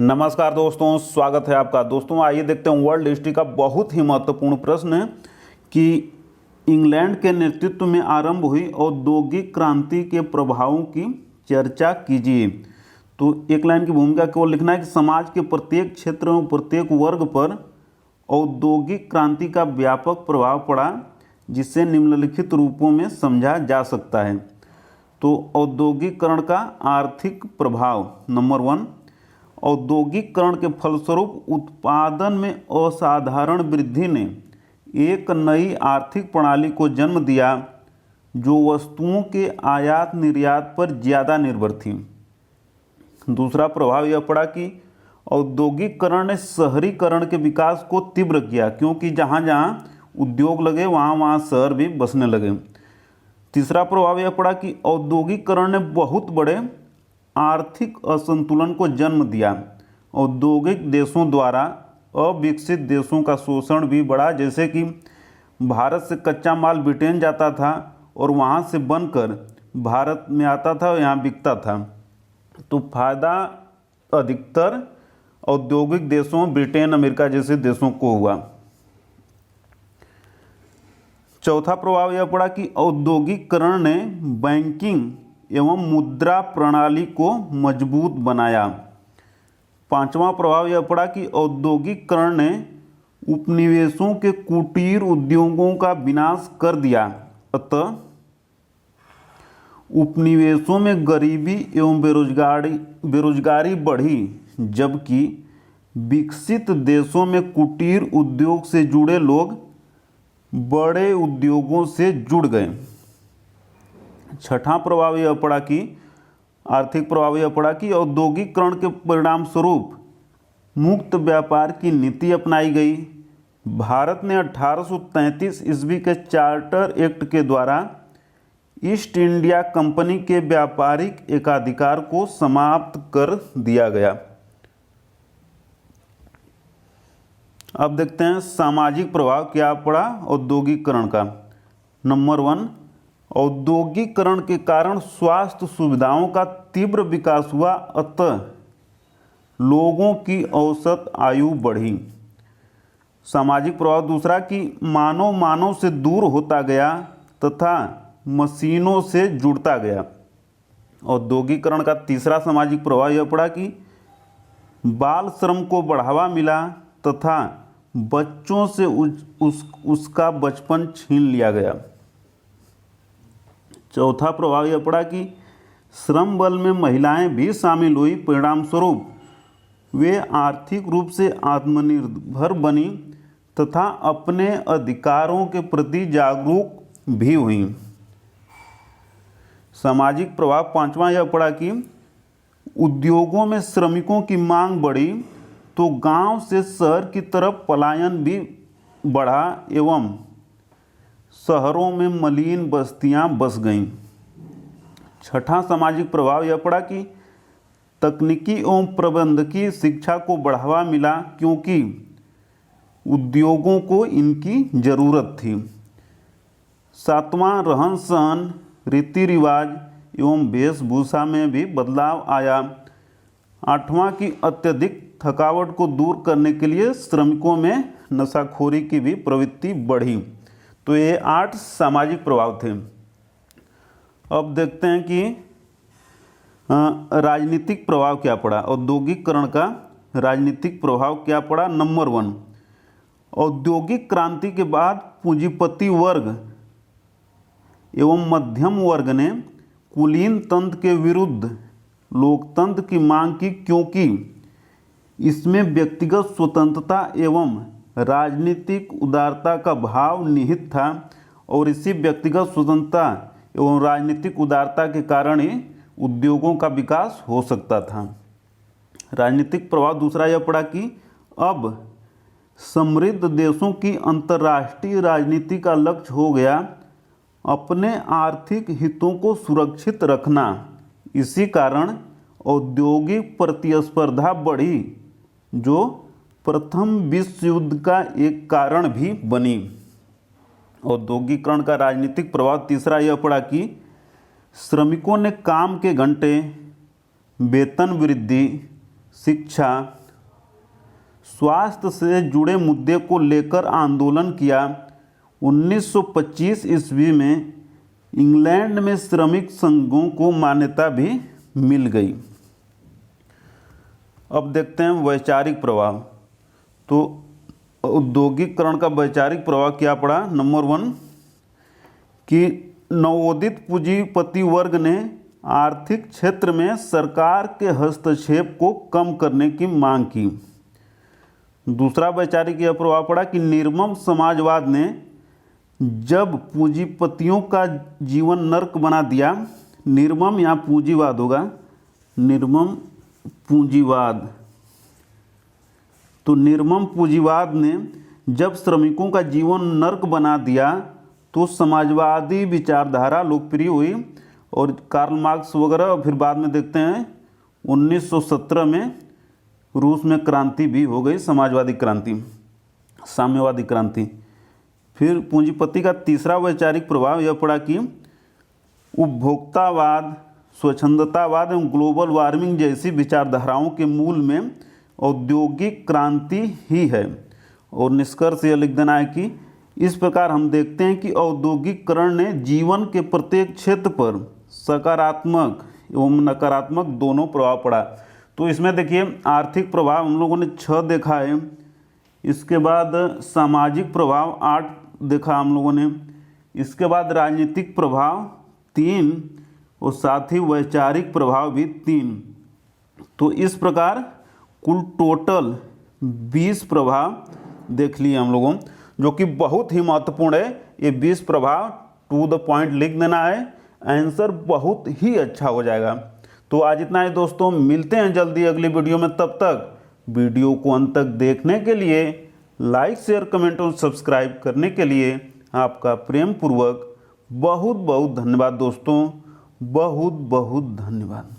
नमस्कार दोस्तों, स्वागत है आपका। दोस्तों आइए देखते हैं वर्ल्ड हिस्ट्री का बहुत ही महत्वपूर्ण प्रश्न है कि इंग्लैंड के नेतृत्व में आरंभ हुई औद्योगिक क्रांति के प्रभावों की चर्चा कीजिए। तो एक लाइन की भूमिका केवल लिखना है कि समाज के प्रत्येक क्षेत्र में प्रत्येक वर्ग पर औद्योगिक क्रांति का व्यापक प्रभाव पड़ा, जिसे निम्नलिखित रूपों में समझा जा सकता है। तो औद्योगिकरण का आर्थिक प्रभाव। नंबर 1, औद्योगिकरण के फलस्वरूप उत्पादन में असाधारण वृद्धि ने एक नई आर्थिक प्रणाली को जन्म दिया जो वस्तुओं के आयात निर्यात पर ज़्यादा निर्भर थी। दूसरा प्रभाव यह पड़ा कि औद्योगिकरण ने शहरीकरण के विकास को तीव्र किया, क्योंकि जहाँ जहाँ उद्योग लगे वहाँ वहाँ शहर भी बसने लगे। तीसरा प्रभाव यह पड़ा कि औद्योगिकरण ने बहुत बड़े आर्थिक असंतुलन को जन्म दिया। औद्योगिक देशों द्वारा अविकसित देशों का शोषण भी बढ़ा, जैसे कि भारत से कच्चा माल ब्रिटेन जाता था और वहाँ से बनकर भारत में आता था और यहाँ बिकता था। तो फायदा अधिकतर औद्योगिक देशों ब्रिटेन अमेरिका जैसे देशों को हुआ। चौथा प्रभाव यह पड़ा कि औद्योगिकरण ने बैंकिंग एवं मुद्रा प्रणाली को मजबूत बनाया। पांचवा प्रभाव यह पड़ा कि औद्योगिकरण ने उपनिवेशों के कुटीर उद्योगों का विनाश कर दिया, अतः उपनिवेशों में गरीबी एवं बेरोजगारी बढ़ी, जबकि विकसित देशों में कुटीर उद्योग से जुड़े लोग बड़े उद्योगों से जुड़ गए। छठा प्रभाव यह पड़ा कि आर्थिक प्रभाव यह पड़ा कि औद्योगिकरण के परिणाम स्वरूप मुक्त व्यापार की नीति अपनाई गई। भारत ने 1833 ईस्वी के चार्टर एक्ट के द्वारा ईस्ट इंडिया कंपनी के व्यापारिक एकाधिकार को समाप्त कर दिया गया। अब देखते हैं सामाजिक प्रभाव क्या पड़ा औद्योगिकरण का। नंबर 1, औद्योगिकरण के कारण स्वास्थ्य सुविधाओं का तीव्र विकास हुआ, अतः लोगों की औसत आयु बढ़ी। सामाजिक प्रभाव दूसरा कि मानव से दूर होता गया तथा मशीनों से जुड़ता गया। औद्योगिकरण का तीसरा सामाजिक प्रभाव यह पड़ा कि बाल श्रम को बढ़ावा मिला तथा बच्चों से उसका बचपन छीन लिया गया। चौथा प्रभाव यह पड़ा कि श्रम बल में महिलाएं भी शामिल हुई, परिणाम स्वरूप वे आर्थिक रूप से आत्मनिर्भर बनी तथा अपने अधिकारों के प्रति जागरूक भी हुई। सामाजिक प्रभाव पांचवा यह पड़ा कि उद्योगों में श्रमिकों की मांग बढ़ी तो गांव से शहर की तरफ पलायन भी बढ़ा एवं शहरों में मलिन बस्तियां बस गईं। छठा सामाजिक प्रभाव यह पड़ा कि तकनीकी एवं प्रबंधकीय शिक्षा को बढ़ावा मिला, क्योंकि उद्योगों को इनकी जरूरत थी। सातवां रहन सहन, रीति रिवाज एवं वेशभूषा में भी बदलाव आया। आठवां की अत्यधिक थकावट को दूर करने के लिए श्रमिकों में नशाखोरी की भी प्रवृत्ति बढ़ी। तो ये 8 सामाजिक प्रभाव थे। अब देखते हैं कि राजनीतिक प्रभाव क्या पड़ा। औद्योगिकरण का राजनीतिक प्रभाव क्या पड़ा। नंबर 1, औद्योगिक क्रांति के बाद पूंजीपति वर्ग एवं मध्यम वर्ग ने कुलीन तंत्र के विरुद्ध लोकतंत्र की मांग की, क्योंकि इसमें व्यक्तिगत स्वतंत्रता एवं राजनीतिक उदारता का भाव निहित था और इसी व्यक्तिगत स्वतंत्रता एवं राजनीतिक उदारता के कारण ही उद्योगों का विकास हो सकता था। राजनीतिक प्रभाव दूसरा यह पड़ा कि अब समृद्ध देशों की अंतर्राष्ट्रीय राजनीति का लक्ष्य हो गया अपने आर्थिक हितों को सुरक्षित रखना। इसी कारण औद्योगिक प्रतिस्पर्धा बढ़ी, जो प्रथम विश्व युद्ध का एक कारण भी बनी। औद्योगिकरण का राजनीतिक प्रभाव तीसरा यह पड़ा कि श्रमिकों ने काम के घंटे, वेतन वृद्धि, शिक्षा, स्वास्थ्य से जुड़े मुद्दे को लेकर आंदोलन किया। 1925 ईस्वी में इंग्लैंड में श्रमिक संघों को मान्यता भी मिल गई। अब देखते हैं वैचारिक प्रभाव। तो औद्योगिकरण का वैचारिक प्रभाव क्या पड़ा? नंबर 1 कि नवोदित पूंजीपति वर्ग ने आर्थिक क्षेत्र में सरकार के हस्तक्षेप को कम करने की मांग की। दूसरा वैचारिक यह प्रभाव पड़ा कि निर्मम समाजवाद ने जब पूंजीपतियों का जीवन नर्क बना दिया, निर्मम यहाँ पूंजीवाद होगा, निर्मम पूंजीवाद, तो निर्मम पूंजीवाद ने जब श्रमिकों का जीवन नर्क बना दिया तो समाजवादी विचारधारा लोकप्रिय हुई और कार्ल मार्क्स वगैरह। फिर बाद में देखते हैं 1917 में रूस में क्रांति भी हो गई, समाजवादी क्रांति, साम्यवादी क्रांति। फिर पूंजीपति का तीसरा वैचारिक प्रभाव यह पड़ा कि उपभोक्तावाद, स्वच्छंदतावाद एवं ग्लोबल वार्मिंग जैसी विचारधाराओं के मूल में औद्योगिक क्रांति ही है। और निष्कर्ष यह लिख देना है कि इस प्रकार हम देखते हैं कि औद्योगिकरण ने जीवन के प्रत्येक क्षेत्र पर सकारात्मक एवं नकारात्मक दोनों प्रभाव पड़ा। तो इसमें देखिए आर्थिक प्रभाव हम लोगों ने 6 देखा है, इसके बाद सामाजिक प्रभाव 8 देखा हम लोगों ने, इसके बाद राजनीतिक प्रभाव 3 और साथ ही वैचारिक प्रभाव भी 3। तो इस प्रकार कुल टोटल 20 प्रभाव देख लिए हम लोगों, जो कि बहुत ही महत्वपूर्ण है। ये 20 प्रभाव टू द पॉइंट लिख देना है, आंसर बहुत ही अच्छा हो जाएगा। तो आज इतना ही दोस्तों, मिलते हैं जल्दी अगली वीडियो में। तब तक वीडियो को अंत तक देखने के लिए, लाइक शेयर कमेंट और सब्सक्राइब करने के लिए आपका प्रेम पूर्वक बहुत बहुत धन्यवाद दोस्तों, बहुत बहुत धन्यवाद।